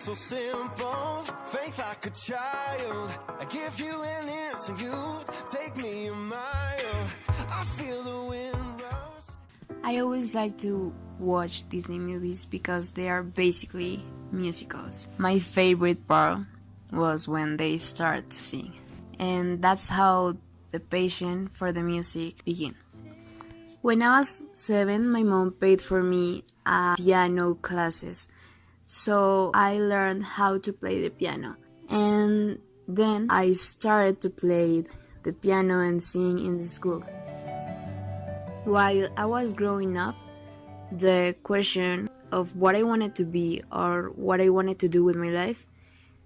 so simple, faith like a child. I give you an inch and you take me a mile. I feel the wind rush. I always like to watch Disney movies because they are basically musicals. My favorite part was when they start to sing, and that's how the passion for the music begins. When I was 7, my mom paid for me piano classes, so I learned how to play the piano. And then I started to play the piano and sing in the school. While I was growing up, the question of what I wanted to be or what I wanted to do with my life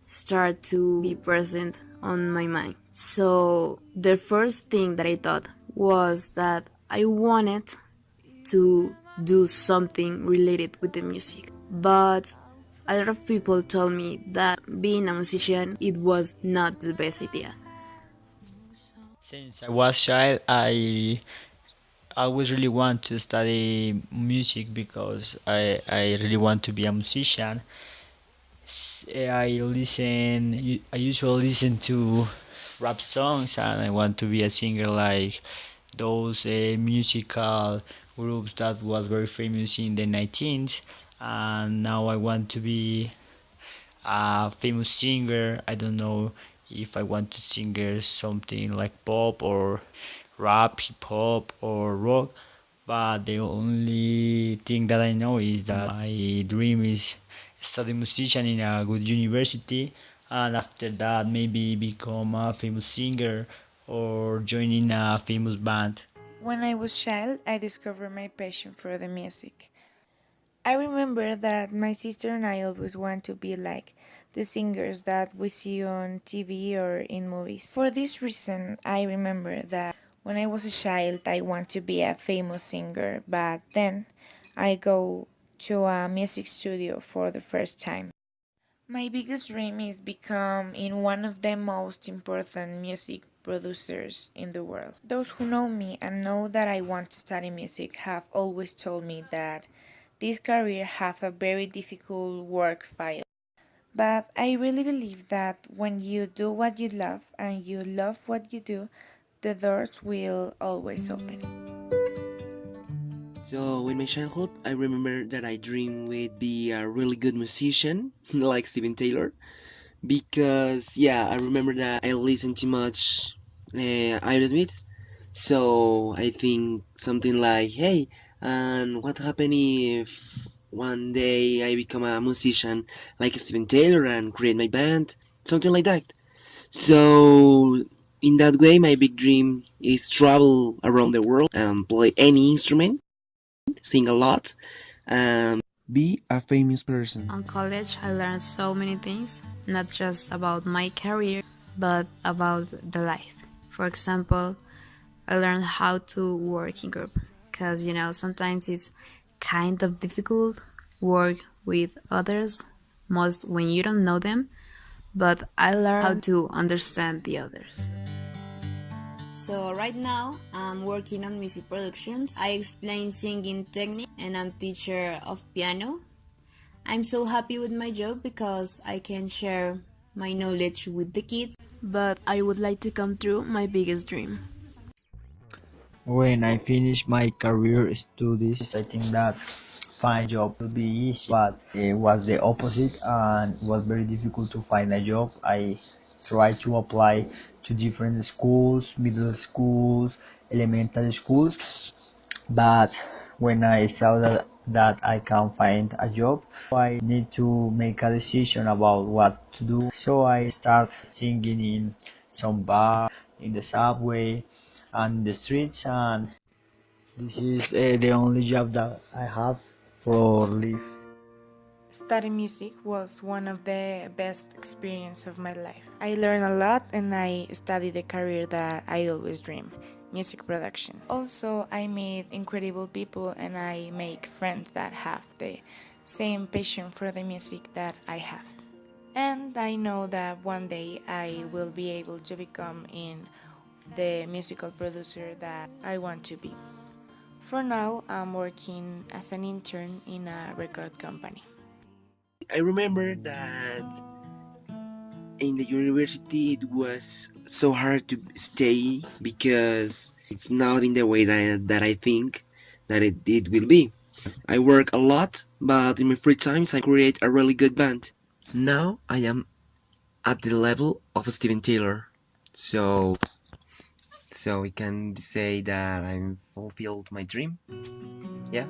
started to be present on my mind. So the first thing that I thought was that I wanted to do something related with the music. But a lot of people told me that being a musician, it was not the best idea. Since I was child, I always really want to study music because I really want to be a musician. I usually listen to rap songs and I want to be a singer like those musical groups that was very famous in the 19th, and now I want to be a famous singer. I don't know if I want to sing something like pop or rap, hip hop or rock, but the only thing that I know is that my dream is study musician in a good university, and after that maybe become a famous singer or joining a famous band. When I was child, I discovered my passion for the music. I remember that my sister and I always want to be like the singers that we see on TV or in movies. For this reason, I remember that when I was a child, I want to be a famous singer, but then I go to a music studio for the first time. My biggest dream is become in one of the most important music producers in the world. Those who know me and know that I want to study music have always told me that this career have a very difficult work file. But I really believe that when you do what you love and you love what you do, the doors will always open. So in my childhood, I remember that I dreamed with be a really good musician, like Steven Taylor, because yeah, I remember that I listened too much Aerosmith. So I think something like, hey, and what happened if one day I become a musician like Steven Taylor and create my band, something like that. So in that way, my big dream is travel around the world and play any instrument, sing a lot, and be a famous person. On college, I learned so many things, not just about my career, but about the life. For example, I learned how to work in group because sometimes it's kind of difficult work with others, most when you don't know them, but I learned how to understand the others. So right now I'm working on music productions. I explain singing technique and I'm teacher of piano. I'm so happy with my job because I can share my knowledge with the kids, but I would like to come true my biggest dream. When I finish my career studies, I think that find job will be easy, but it was the opposite and it was very difficult to find a job. I tried to apply to different schools, middle schools, elementary schools, but when I saw that I can't find a job, I need to make a decision about what to do. So I start singing in some bar, in the subway, and the streets, and this is the only job that I have for live. Studying music was one of the best experiences of my life. I learned a lot and I studied the career that I always dreamed, music production. Also, I meet incredible people and I make friends that have the same passion for the music that I have. And I know that one day I will be able to become in the musical producer that I want to be. For now, I'm working as an intern in a record company. I remember that in the university it was so hard to stay because it's not in the way that I think that it will be. I work a lot, but in my free times I create a really good band. Now I am at the level of Steven Taylor. So we can say that I fulfilled my dream. Yeah.